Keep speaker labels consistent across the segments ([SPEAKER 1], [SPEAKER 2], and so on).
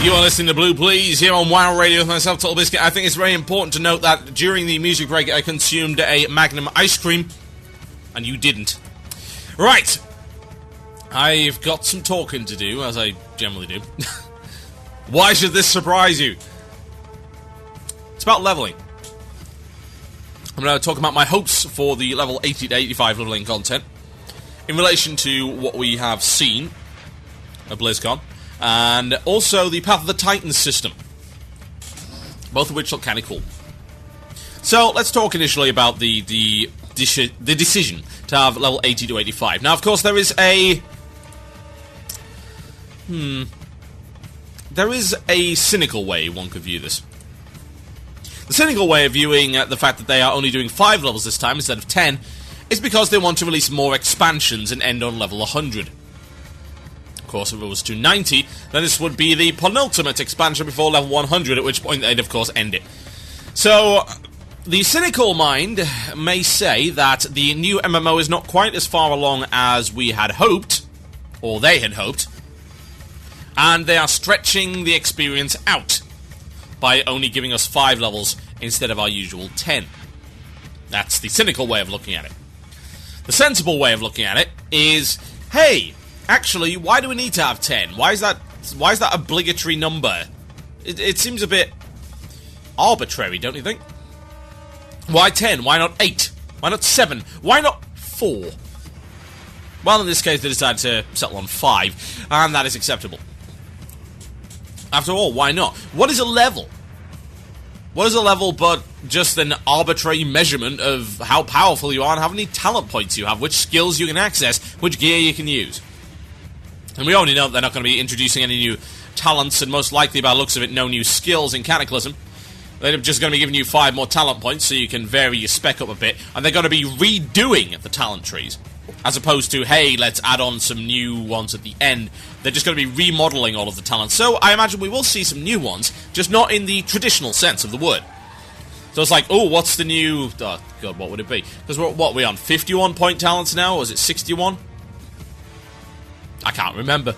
[SPEAKER 1] You are listening to Blue Please here on WoW Radio with myself, Total Biscuit. I think it's very important to note that during the music break I consumed a Magnum ice cream, and you didn't. Right. I've got some talking to do, as I generally do. Why should this surprise you? It's about leveling. I'm going to talk about my hopes for the level 80 to 85 leveling content in relation to what we have seen at BlizzCon, and also the Path of the Titans system, both of which look kind of cool. So let's talk initially about the decision to have level 80 to 85. Now, of course, there is a cynical way one could view this. The cynical way of viewing the fact that they are only doing 5 levels this time instead of 10 is because they want to release more expansions and end on level 100. Of course, if it was to 90, then this would be the penultimate expansion before level 100, at which point they'd, of course, end it. So, the cynical mind may say that the new MMO is not quite as far along as we had hoped, or they had hoped, and they are stretching the experience out by only giving us 5 levels instead of our usual 10. That's the cynical way of looking at it. The sensible way of looking at it is, hey, actually, why do we need to have 10? Why is that obligatory number? It seems a bit arbitrary, don't you think? Why 10? Why not 8? Why not 7? Why not 4? Well, in this case, they decided to settle on 5, and that is acceptable. After all, why not? What is a level? What is a level but just an arbitrary measurement of how powerful you are and how many talent points you have, which skills you can access, which gear you can use? And we already know that they're not going to be introducing any new talents, and most likely, by the looks of it, no new skills in Cataclysm. They're just going to be giving you 5 more talent points so you can vary your spec up a bit, and they're going to be redoing the talent trees, as opposed to, hey, let's add on some new ones at the end. They're just going to be remodeling all of the talents. So I imagine we will see some new ones, just not in the traditional sense of the word. So it's like, oh, what's the new... Oh, God, what would it be? Because what are we on? 51 point talents now? Or is it 61? I can't remember.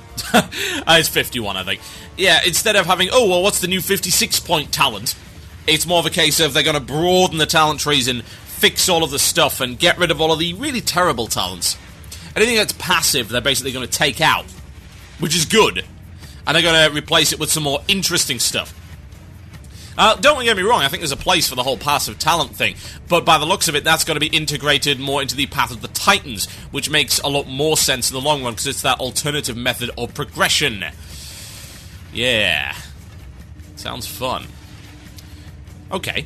[SPEAKER 1] It's 51, I think. Yeah, instead of having, oh, well, what's the new 56 point talent? It's more of a case of they're going to broaden the talent trees and fix all of the stuff and get rid of all of the really terrible talents. Anything that's passive, they're basically going to take out, which is good. And they're going to replace it with some more interesting stuff. Don't get me wrong, I think there's a place for the whole passive talent thing, but by the looks of it, that's going to be integrated more into the Path of the Titans, which makes a lot more sense in the long run, because it's that alternative method of progression. Yeah. Sounds fun. Okay.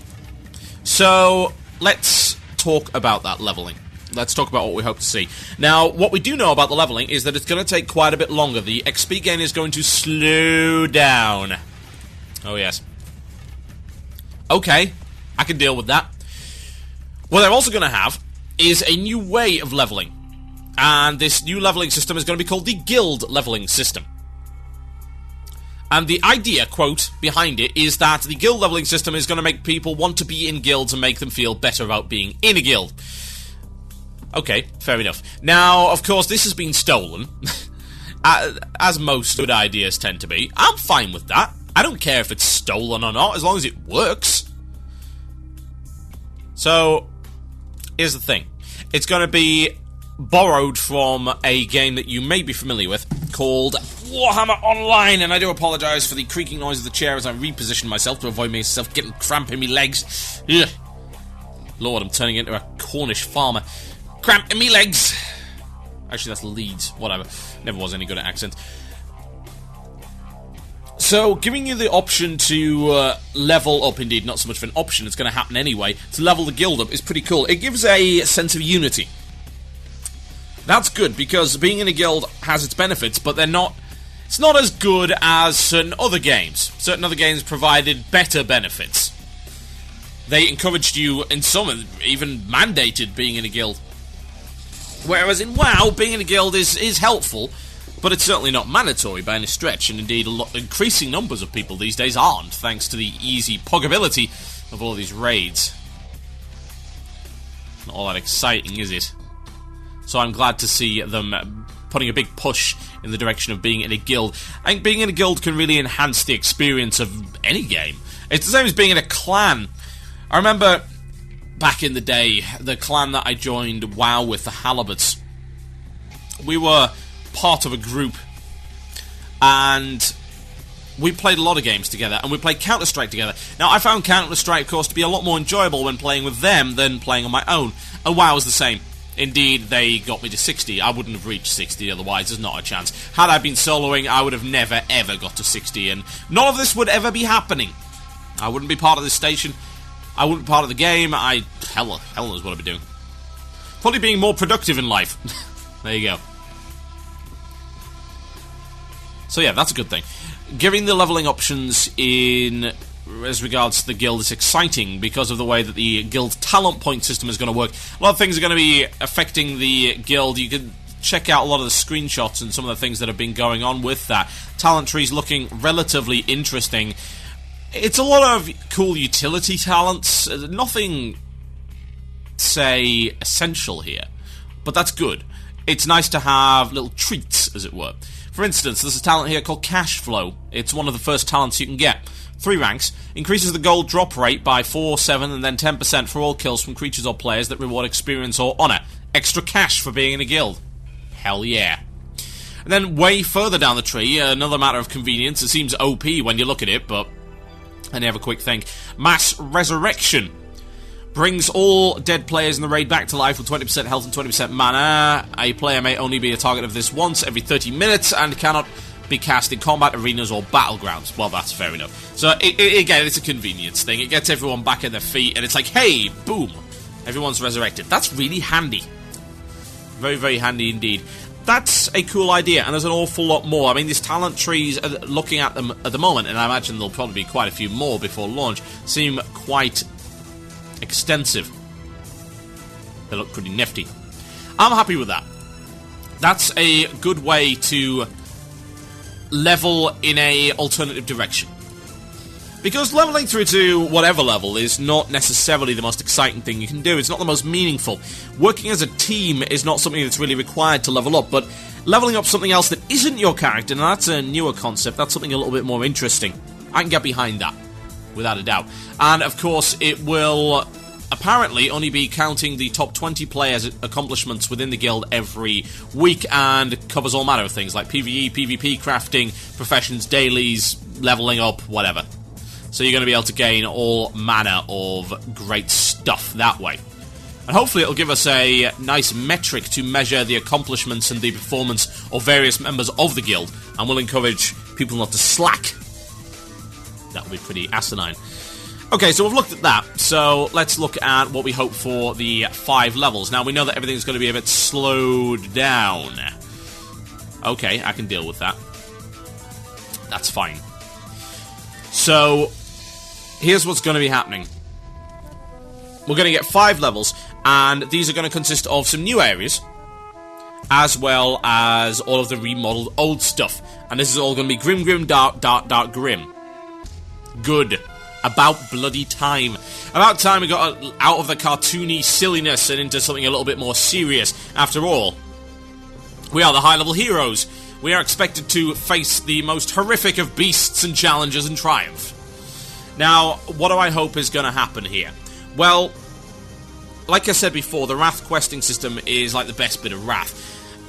[SPEAKER 1] So, let's talk about that leveling. Let's talk about what we hope to see. Now, what we do know about the leveling is that it's going to take quite a bit longer. The XP gain is going to slow down. Oh, yes. Okay, I can deal with that. What they're also going to have is a new way of leveling. And this new leveling system is going to be called the Guild Leveling System. And the idea, quote, behind it is that the guild leveling system is going to make people want to be in guilds and make them feel better about being in a guild. Okay, fair enough. Now, of course, this has been stolen, as most good ideas tend to be. I'm fine with that. I don't care if it's stolen or not, as long as it works. So, here's the thing. It's going to be borrowed from a game that you may be familiar with, called Warhammer Online, and I do apologise for the creaking noise of the chair as I reposition myself to avoid myself getting cramp in my legs. Ugh. Lord, I'm turning into a Cornish farmer. Cramp in me legs! Actually, that's Leeds. Whatever. Never was any good at accents. So, giving you the option to level up, indeed, not so much of an option, it's going to happen anyway, to level the guild up is pretty cool. It gives a sense of unity. That's good, because being in a guild has its benefits, but they're not... It's not as good as certain other games. Certain other games provided better benefits. They encouraged you, in some, even mandated being in a guild. Whereas in WoW, being in a guild is helpful, but it's certainly not mandatory by any stretch, and indeed increasing numbers of people these days aren't, thanks to the easy poggability of all these raids. Not all that exciting, is it? So I'm glad to see them putting a big push in the direction of being in a guild. I think being in a guild can really enhance the experience of any game. It's the same as being in a clan. I remember back in the day, the clan that I joined WoW with, the Halibuts, we were part of a group, and we played a lot of games together, and we played Counter-Strike together. Now, I found Counter-Strike, of course, to be a lot more enjoyable when playing with them than playing on my own, and WoW was the same. Indeed, they got me to 60. I wouldn't have reached 60 otherwise, there's not a chance. Had I been soloing, I would have never, ever got to 60, and none of this would ever be happening. I wouldn't be part of this station, I wouldn't be part of the game, hell knows what I'd be doing. Probably being more productive in life. There you go. So yeah, that's a good thing. Giving the leveling options in as regards to the guild is exciting because of the way that the guild talent point system is going to work. A lot of things are going to be affecting the guild. You can check out a lot of the screenshots and some of the things that have been going on with that. Talent trees looking relatively interesting. It's a lot of cool utility talents. Nothing, say, essential here, but that's good. It's nice to have little treats, as it were. For instance, there's a talent here called Cash Flow. It's one of the first talents you can get. 3 ranks. Increases the gold drop rate by 4, 7, and then 10% for all kills from creatures or players that reward experience or honor. Extra cash for being in a guild. Hell yeah. And then way further down the tree, another matter of convenience. It seems OP when you look at it, but let me have a quick think. Mass Resurrection. Brings all dead players in the raid back to life with 20% health and 20% mana. A player may only be a target of this once every 30 minutes and cannot be cast in combat arenas or battlegrounds. Well, that's fair enough. So, again, it's a convenience thing. It gets everyone back on their feet, and it's like, hey, boom, everyone's resurrected. That's really handy. Very, very handy indeed. That's a cool idea, and there's an awful lot more. I mean, these talent trees, looking at them at the moment, and I imagine there'll probably be quite a few more before launch, seem quite extensive. They look pretty nifty. I'm happy with that. That's a good way to level in a alternative direction. Because leveling through to whatever level is not necessarily the most exciting thing you can do. It's not the most meaningful. Working as a team is not something that's really required to level up, but leveling up something else that isn't your character, and that's a newer concept, that's something a little bit more interesting. I can get behind that, without a doubt. And, of course, it will apparently only be counting the top 20 players' accomplishments within the guild every week, and covers all manner of things like PvE, PvP, crafting, professions, dailies, leveling up, whatever. So you're going to be able to gain all manner of great stuff that way. And hopefully it'll give us a nice metric to measure the accomplishments and the performance of various members of the guild, and will encourage people not to slack. That would be pretty asinine. Okay, so we've looked at that, so let's look at what we hope for the 5 levels. Now, we know that everything's going to be a bit slowed down. Okay, I can deal with that. That's fine. So, here's what's going to be happening. We're going to get 5 levels, and these are going to consist of some new areas, as well as all of the remodeled old stuff. And this is all going to be grim, grim, dark, dark, dark, grim. Good. About bloody time. About time we got out of the cartoony silliness and into something a little bit more serious. After all, we are the high-level heroes. We are expected to face the most horrific of beasts and challenges and triumph. Now, what do I hope is going to happen here? Well, like I said before, the Wrath questing system is like the best bit of Wrath.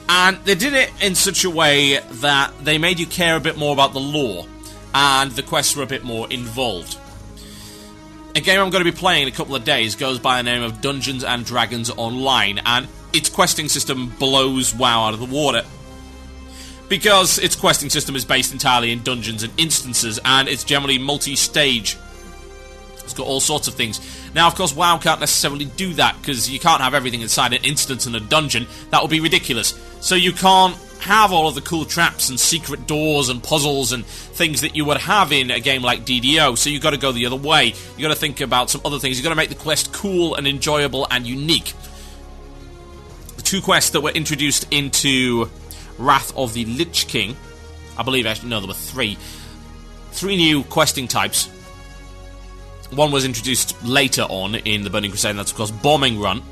[SPEAKER 1] And they did it in such a way that they made you care a bit more about the lore, and the quests were a bit more involved. A game I'm going to be playing in a couple of days goes by the name of Dungeons & Dragons Online, and its questing system blows WoW out of the water. Because its questing system is based entirely in dungeons and instances, and it's generally multi-stage. It's got all sorts of things. Now, of course, WoW can't necessarily do that, because you can't have everything inside an instance in a dungeon. That would be ridiculous. So you can't have all of the cool traps and secret doors and puzzles and things that you would have in a game like DDO, so you've got to go the other way. You've got to think about some other things. You've got to make the quest cool and enjoyable and unique. The 2 quests that were introduced into Wrath of the Lich King, I believe, actually, no, there were 3. 3 new questing types. One was introduced later on in the Burning Crusade, and that's, of course, Bombing Run.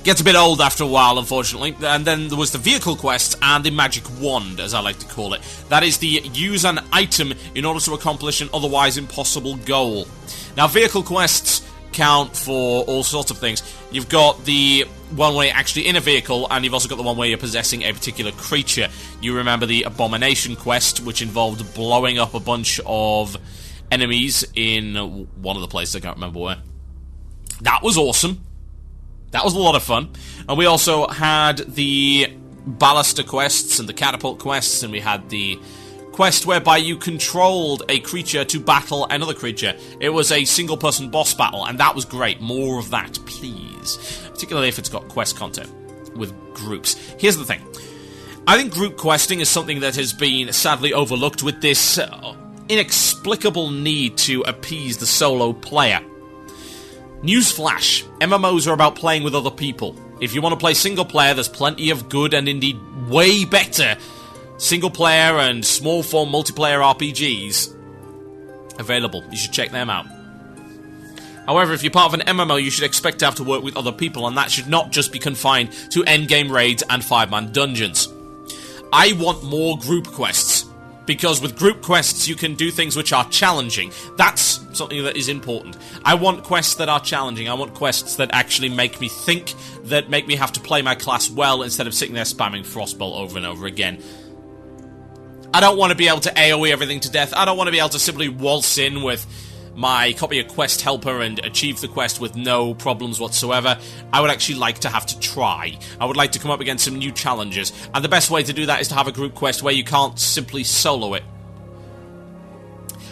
[SPEAKER 1] Gets a bit old after a while, unfortunately. And then there was the vehicle quest and the magic wand, as I like to call it. That is the use an item in order to accomplish an otherwise impossible goal. Now, vehicle quests count for all sorts of things. You've got the one where you're actually in a vehicle, and you've also got the one where you're possessing a particular creature. You remember the Abomination quest, which involved blowing up a bunch of enemies in one of the places, I can't remember where. That was awesome. That was a lot of fun. And we also had the Ballista quests and the Catapult quests, and we had the quest whereby you controlled a creature to battle another creature. It was a single-person boss battle, and that was great. More of that, please. Particularly if it's got quest content with groups. Here's the thing. I think group questing is something that has been sadly overlooked with this inexplicable need to appease the solo player. Newsflash, MMOs are about playing with other people. If you want to play single player, there's plenty of good and indeed way better single player and small form multiplayer RPGs available. You should check them out. However, if you're part of an MMO, you should expect to have to work with other people, and that should not just be confined to endgame raids and 5-man dungeons. I want more group quests, because with group quests you can do things which are challenging. That's something that is important. I want quests that are challenging. I want quests that actually make me think, that make me have to play my class well instead of sitting there spamming Frostbolt over and over again. I don't want to be able to AoE everything to death. I don't want to be able to simply waltz in with my copy of Quest Helper and achieve the quest with no problems whatsoever. I would actually like to have to try. I would like to come up against some new challenges, and the best way to do that is to have a group quest where you can't simply solo it.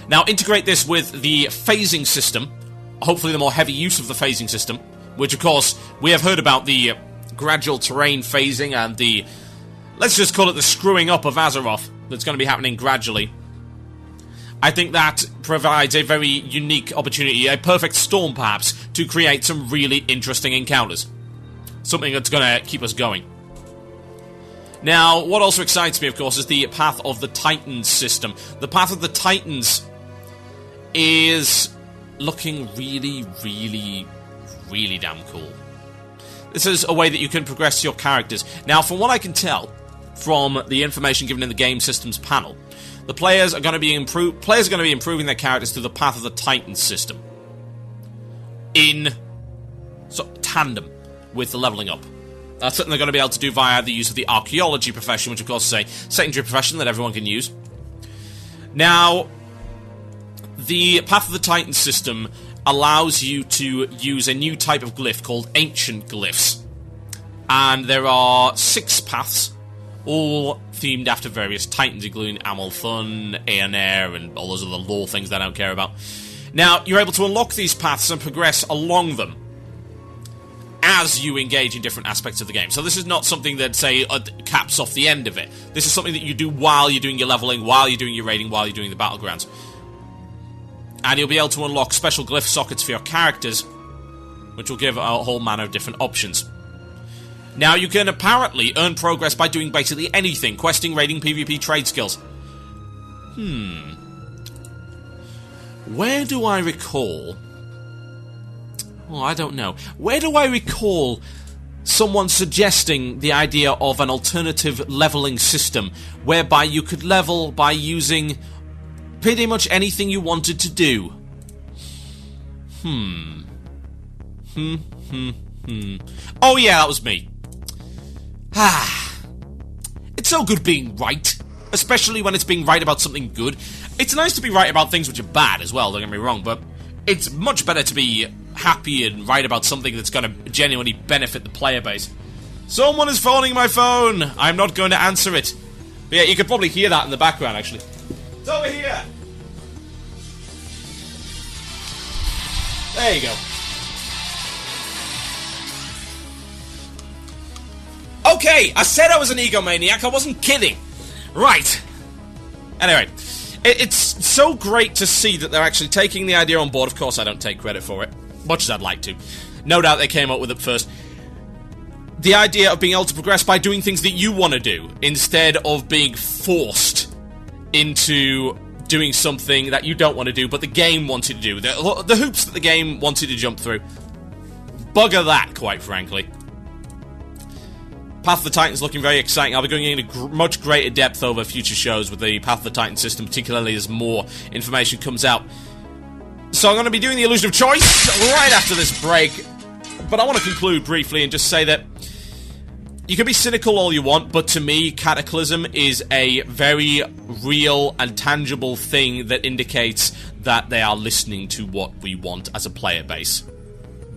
[SPEAKER 1] Now, integrate this with the phasing system, hopefully the more heavy use of the phasing system, which of course we have heard about the gradual terrain phasing and the, let's just call it the screwing up of Azeroth that's going to be happening gradually. I think that provides a very unique opportunity, a perfect storm perhaps, to create some really interesting encounters. Something that's going to keep us going. Now, what also excites me, of course, is the Path of the Titans system. The Path of the Titans is looking really, really, really damn cool. This is a way that you can progress your characters. Now, from what I can tell from the information given in the game systems panel, the players are going to be improving their characters through the Path of the Titans system, in sort of tandem with the leveling up. That's something they're going to be able to do via the use of the archaeology profession, which of course is a secondary profession that everyone can use. Now, the Path of the Titans system allows you to use a new type of glyph called ancient glyphs, and there are 6 paths, all themed after various titans, including Amalthun, Aeonair, and all those other lore things that I don't care about. Now, you're able to unlock these paths and progress along them as you engage in different aspects of the game. So this is not something that, say, caps off the end of it. This is something that you do while you're doing your leveling, while you're doing your raiding, while you're doing the battlegrounds. And you'll be able to unlock special glyph sockets for your characters, which will give a whole manner of different options. Now, you can apparently earn progress by doing basically anything. Questing, raiding, PvP, trade skills. Where do I recall... Oh, I don't know. Where do I recall someone suggesting the idea of an alternative leveling system whereby you could level by using pretty much anything you wanted to do? Oh yeah, that was me. It's so good being right, especially when it's being right about something good. It's nice to be right about things which are bad as well, don't get me wrong, but it's much better to be happy and right about something that's going to genuinely benefit the player base. Someone is phoning my phone! I'm not going to answer it. But yeah, you could probably hear that in the background, actually. It's over here! There you go. Okay, I said I was an egomaniac, I wasn't kidding. Right. Anyway, it's so great to see that they're actually taking the idea on board. Of course, I don't take credit for it, much as I'd like to. No doubt they came up with it first. The idea of being able to progress by doing things that you want to do, instead of being forced into doing something that you don't want to do, but the game wanted to do. The hoops that the game wanted to jump through. Bugger that, quite frankly. Path of the Titan's looking very exciting. I'll be going into much greater depth over future shows with the Path of the Titan system, particularly as more information comes out. So I'm going to be doing the Illusion of Choice right after this break. But I want to conclude briefly and just say that you can be cynical all you want, but to me, Cataclysm is a very real and tangible thing that indicates that they are listening to what we want as a player base.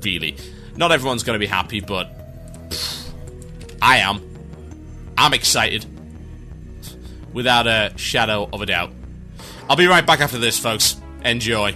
[SPEAKER 1] Really. Not everyone's going to be happy, but I am. I'm excited. Without a shadow of a doubt. I'll be right back after this, folks. Enjoy.